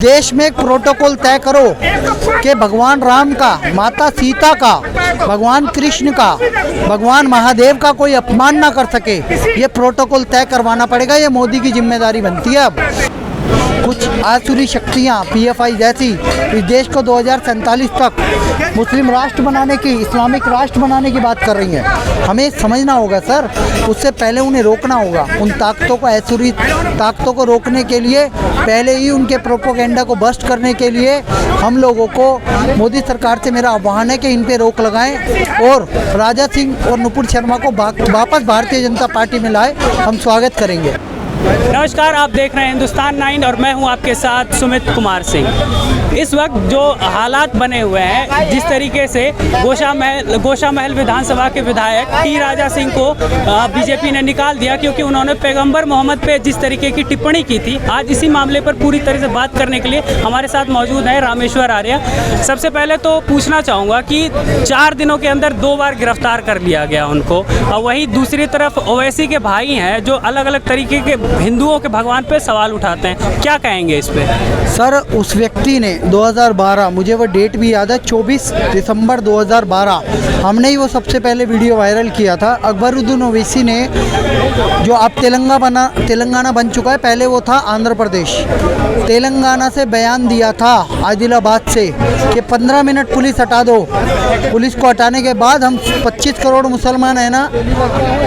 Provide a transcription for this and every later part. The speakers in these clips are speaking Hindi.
देश में एक प्रोटोकॉल तय करो कि भगवान राम का, माता सीता का, भगवान कृष्ण का, भगवान महादेव का कोई अपमान ना कर सके। ये प्रोटोकॉल तय करवाना पड़ेगा। ये मोदी की जिम्मेदारी बनती है। अब कुछ आसुरी शक्तियाँ पीएफआई जैसी इस देश को 2047 तक मुस्लिम राष्ट्र बनाने की, इस्लामिक राष्ट्र बनाने की बात कर रही हैं। हमें समझना होगा सर, उससे पहले उन्हें रोकना होगा। उन ताकतों को, आसुरी ताकतों को रोकने के लिए, पहले ही उनके प्रोपोगेंडा को बस्ट करने के लिए हम लोगों को मोदी सरकार से मेरा आह्वान है कि इन पे रोक लगाएं और राजा सिंह और नुपुर शर्मा को वापस भारतीय जनता पार्टी में लाए। हम स्वागत करेंगे। नमस्कार, आप देख रहे हैं हिंदुस्तान 9 और मैं हूं आपके साथ सुमित कुमार सिंह। इस वक्त जो हालात बने हुए हैं, जिस तरीके से गोशा महल विधानसभा के विधायक टी राजा सिंह को बीजेपी ने निकाल दिया क्योंकि उन्होंने पैगंबर मोहम्मद पे जिस तरीके की टिप्पणी की थी। आज इसी मामले पर पूरी तरह से बात करने के लिए हमारे साथ मौजूद है रामेश्वर आर्य। सबसे पहले तो पूछना चाहूँगा कि 4 दिनों के अंदर 2 बार गिरफ्तार कर लिया गया उनको, और वहीं दूसरी तरफ ओवैसी के भाई हैं जो अलग अलग तरीके के हिंदुओं के भगवान पे सवाल उठाते हैं। क्या कहेंगे इस पे? सर, उस व्यक्ति ने 2012, मुझे वो डेट भी याद है, 24 दिसंबर 2012, हमने ही वो सबसे पहले वीडियो वायरल किया था। अकबरुद्दीन ओवैसी ने, जो अब तेलंगाना बन चुका है, पहले वो था आंध्र प्रदेश, तेलंगाना से बयान दिया था आदिलाबाद से कि 15 मिनट पुलिस हटा दो। पुलिस को हटाने के बाद हम 25 करोड़ मुसलमान हैं ना,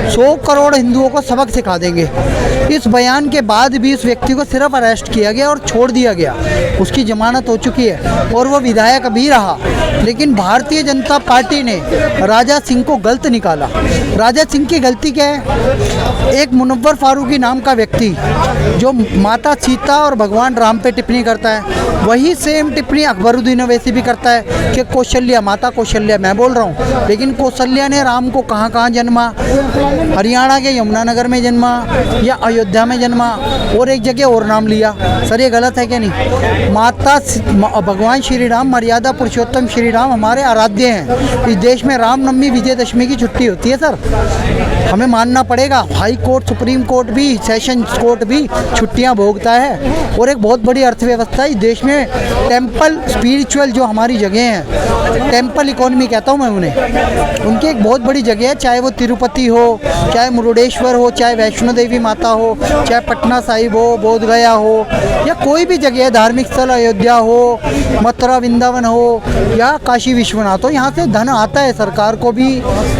100 करोड़ हिंदुओं को सबक सिखा देंगे। इस बयान के बाद भी उस व्यक्ति को सिर्फ अरेस्ट किया गया और छोड़ दिया गया। उसकी जमानत हो चुकी है और वो विधायक भी रहा। लेकिन भारतीय जनता पार्टी ने राजा सिंह को गलत निकाला। राजा सिंह की गलती क्या है? एक मुनव्वर फारूकी नाम का व्यक्ति जो माता सीता और भगवान राम पे टिप्पणी करता है, वही सेम टिप्पणी अकबरुद्दीन ओवैसी भी करता है कि कौशल्या, माता कौशल्या, मैं बोल रहा हूँ, लेकिन कौशल्या ने राम को कहाँ कहाँ जन्मा? हरियाणा के यमुनानगर में जन्मा या अयोध्या में जन्मा, और एक जगह और नाम लिया। सर, ये गलत है क्या नहीं? भगवान श्री राम, मर्यादा पुरुषोत्तम श्री राम हमारे आराध्य हैं। इस देश में रामनवमी, विजयदशमी की छुट्टी होती है सर, हमें मानना पड़ेगा। हाई कोर्ट, सुप्रीम कोर्ट भी, सेशन कोर्ट भी छुट्टियां भोगता है। और एक बहुत बड़ी अर्थव्यवस्था इस देश में, टेम्पल स्पिरिचुअल जो हमारी जगह हैं, टेम्पल इकोनॉमी कहता हूँ मैं उन्हें, उनकी एक बहुत बड़ी जगह है। चाहे वो तिरुपति हो, चाहे मुरुडेश्वर हो, चाहे वैष्णो देवी माता हो, चाहे पटना साहिब हो, बोध गया हो, या कोई भी जगह है, धार्मिक स्थल अयोध्या हो, मथुरा वृंदावन हो, या काशी विश्वनाथ हो, यहाँ से धन आता है सरकार को भी,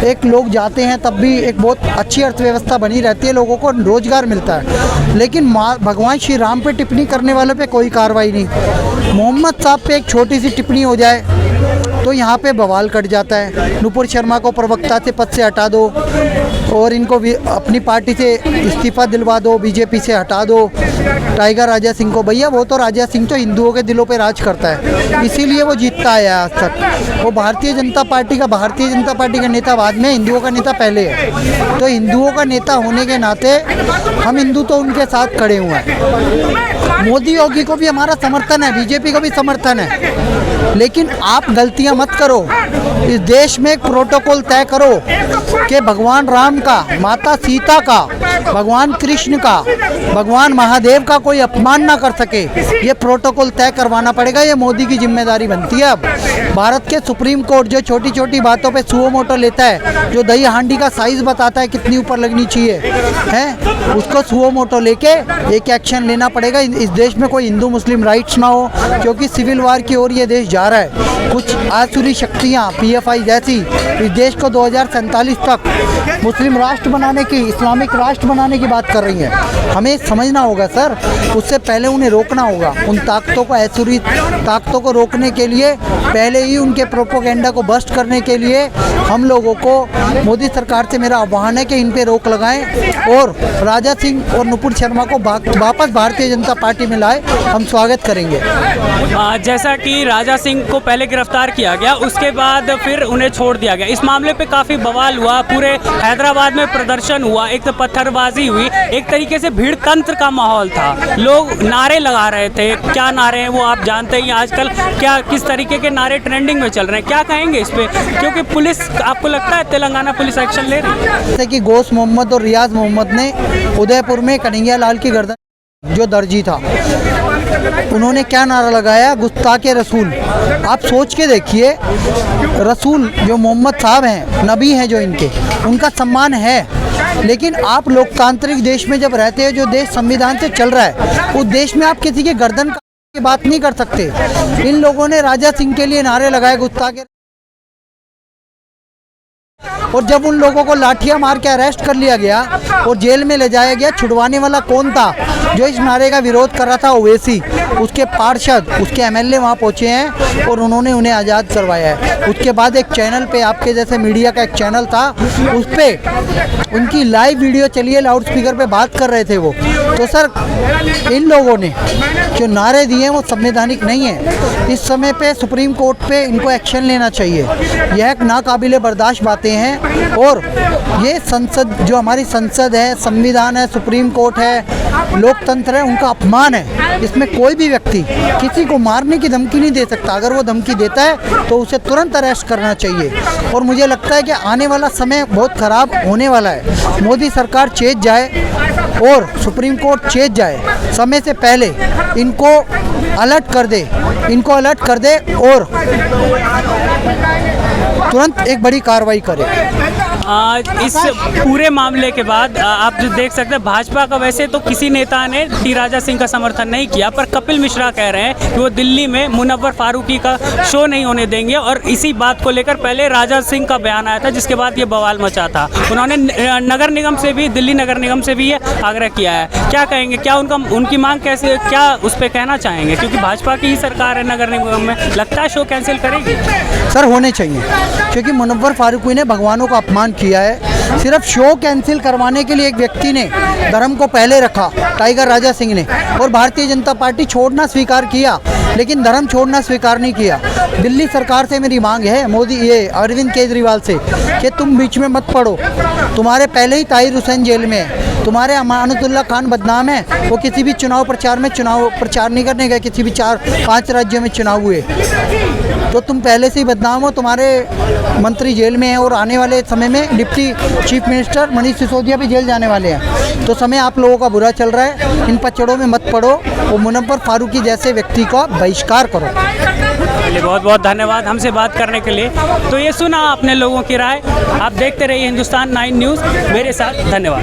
एक लोग जाते हैं तब भी एक बहुत अच्छी अर्थव्यवस्था बनी रहती है, लोगों को रोजगार मिलता है। लेकिन भगवान श्री राम पे टिप्पणी करने वालों पे कोई कार्रवाई नहीं। मोहम्मद साहब पे एक छोटी सी टिप्पणी हो जाए तो यहाँ पे बवाल कट जाता है। नुपुर शर्मा को प्रवक्ता से पद से हटा दो और इनको भी अपनी पार्टी से इस्तीफा दिलवा दो, बीजेपी से हटा दो। टाइगर राजा सिंह को, भैया वो तो राजा सिंह तो हिंदुओं के दिलों पे राज करता है, इसीलिए वो जीतता है आज तक। वो भारतीय जनता पार्टी का नेता बाद में, हिंदुओं का नेता पहले है। तो हिंदुओं का नेता होने के नाते हम हिंदू तो उनके साथ खड़े हुए हैं। मोदी योगी को भी हमारा समर्थन है, बीजेपी को भी समर्थन है, लेकिन आप गलतियां मत करो। इस देश में एक प्रोटोकॉल तय करो कि भगवान राम का, माता सीता का, भगवान कृष्ण का, भगवान महादेव का कोई अपमान ना कर सके। ये प्रोटोकॉल तय करवाना पड़ेगा। ये मोदी की जिम्मेदारी बनती है। अब भारत के सुप्रीम कोर्ट जो छोटी छोटी बातों पे सुओ मोटो लेता है, जो दही हांडी का साइज बताता है कितनी ऊपर लगनी चाहिए है, उसको सुओ मोटो लेके एक एक्शन लेना पड़ेगा। इस देश में कोई हिंदू मुस्लिम राइट्स ना हो, क्योंकि सिविल वार की ओर ये देश जा रहा है। कुछ आसुरी शक्तियाँ पीएफआई जैसी इस देश को 2047 तक मुस्लिम राष्ट्र बनाने की, इस्लामिक राष्ट्र बनाने की बात कर रही हैं। हमें समझना होगा सर, उससे पहले उन्हें रोकना होगा। उन ताकतों को, आसुरी ताकतों को रोकने के लिए, पहले ही उनके प्रोपोगेंडा को बस्ट करने के लिए हम लोगों को मोदी सरकार से मेरा आह्वान है कि इन पे रोक लगाएं और राजा सिंह और नुपुर शर्मा को वापस भारतीय जनता पार्टी में लाए। हम स्वागत करेंगे। जैसा कि राजा सिंह को पहले गिरफ्तार किया गया, उसके बाद फिर उन्हें छोड़ दिया गया। इस मामले पे काफ़ी बवाल हुआ, पूरे हैदराबाद में प्रदर्शन हुआ, एक तो पत्थरबाजी हुई, एक तरीके से भीड़ तंत्र का माहौल था। लोग नारे लगा रहे थे। क्या नारे हैं वो आप जानते ही, आजकल क्या किस तरीके के नारे ट्रेंडिंग में चल रहे हैं। क्या कहेंगे इस पे? क्योंकि पुलिस, आपको लगता है तेलंगाना पुलिस एक्शन ले रही है? जैसे कि गोश मोहम्मद और रियाज मोहम्मद ने उदयपुर में कन्हैया लाल की गर्दन, जो दर्जी था, उन्होंने क्या नारा लगाया, गुस्ताखे रसूल। आप सोच के देखिए, रसूल जो मोहम्मद साहब हैं, नबी हैं जो इनके, उनका सम्मान है, लेकिन आप लोकतांत्रिक देश में जब रहते हैं, जो देश संविधान से चल रहा है, उस देश में आप किसी के गर्दन की बात नहीं कर सकते। इन लोगों ने राजा सिंह के लिए नारे लगाए, गुस्ताखे, और जब उन लोगों को लाठियां मार के अरेस्ट कर लिया गया और जेल में ले जाया गया, छुड़वाने वाला कौन था? जो इस नारे का विरोध कर रहा था, ओवैसी, उसके पार्षद, उसके एमएलए वहां पहुंचे हैं और उन्होंने उन्हें आज़ाद करवाया है। उसके बाद एक चैनल पे, आपके जैसे मीडिया का एक चैनल था, उस पर उनकी लाइव वीडियो चलिए, लाउड स्पीकर पे बात कर रहे थे वो। तो सर, इन लोगों ने जो नारे दिए हैं वो संवैधानिक नहीं है। इस समय पे सुप्रीम कोर्ट पे इनको एक्शन लेना चाहिए। यह एक नाकाबिले बर्दाश्त बातें हैं, और ये संसद, जो हमारी संसद है, संविधान है, सुप्रीम कोर्ट है, लोकतंत्र है, उनका अपमान है। इसमें कोई भी व्यक्ति किसी को मारने की धमकी नहीं दे सकता। अगर वो धमकी देता है तो उसे तुरंत अरेस्ट करना चाहिए। और मुझे लगता है कि आने वाला समय बहुत ख़राब होने वाला है। मोदी सरकार चेत जाए और सुप्रीम कोर्ट चेत जाए, समय से पहले इनको अलर्ट कर दे, इनको अलर्ट कर दे और तुरंत एक बड़ी कार्रवाई करे। इस पूरे मामले के बाद आप जो देख सकते हैं, भाजपा का वैसे तो किसी नेता ने टी राजा सिंह का समर्थन नहीं किया, पर कपिल मिश्रा कह रहे हैं कि वो दिल्ली में मुनव्वर फारूकी का शो नहीं होने देंगे। और इसी बात को लेकर पहले राजा सिंह का बयान आया था, जिसके बाद ये बवाल मचा था। उन्होंने नगर निगम से भी, दिल्ली नगर निगम से भी ये आग्रह किया है। क्या कहेंगे, क्या उनकी मांग कैसे, क्या उस पर कहना चाहेंगे? क्योंकि भाजपा की ही सरकार है नगर निगम में, लगता है शो कैंसिल करेगी? सर, होने चाहिए, क्योंकि मुनव्वर फारूकी ने भगवानों का अपमान किया है। सिर्फ शो कैंसिल करवाने के लिए एक व्यक्ति ने धर्म को पहले रखा, टाइगर राजा सिंह ने, और भारतीय जनता पार्टी छोड़ना स्वीकार किया, लेकिन धर्म छोड़ना स्वीकार नहीं किया। दिल्ली सरकार से मेरी मांग है, मोदी, ये अरविंद केजरीवाल से, कि तुम बीच में मत पड़ो। तुम्हारे पहले ही ताहिर हुसैन जेल में है, तुम्हारे अमानतुल्लाह खान बदनाम है, वो किसी भी चुनाव प्रचार में चुनाव प्रचार नहीं करने गए। किसी भी 4-5 राज्यों में चुनाव हुए, तो तुम पहले से ही बदनाम हो। तुम्हारे मंत्री जेल में हैं और आने वाले समय में deputy chief minister Manish Sisodia भी जेल जाने वाले हैं। तो समय आप लोगों का बुरा चल रहा है, इन पचड़ों में मत पड़ो और मुनव्वर फारूकी जैसे व्यक्ति का बहिष्कार करो। चलिए, बहुत बहुत धन्यवाद हमसे बात करने के लिए। तो ये सुना आपने लोगों की राय। आप देखते रहिए हिंदुस्तान 9 न्यूज़, मेरे साथ। धन्यवाद।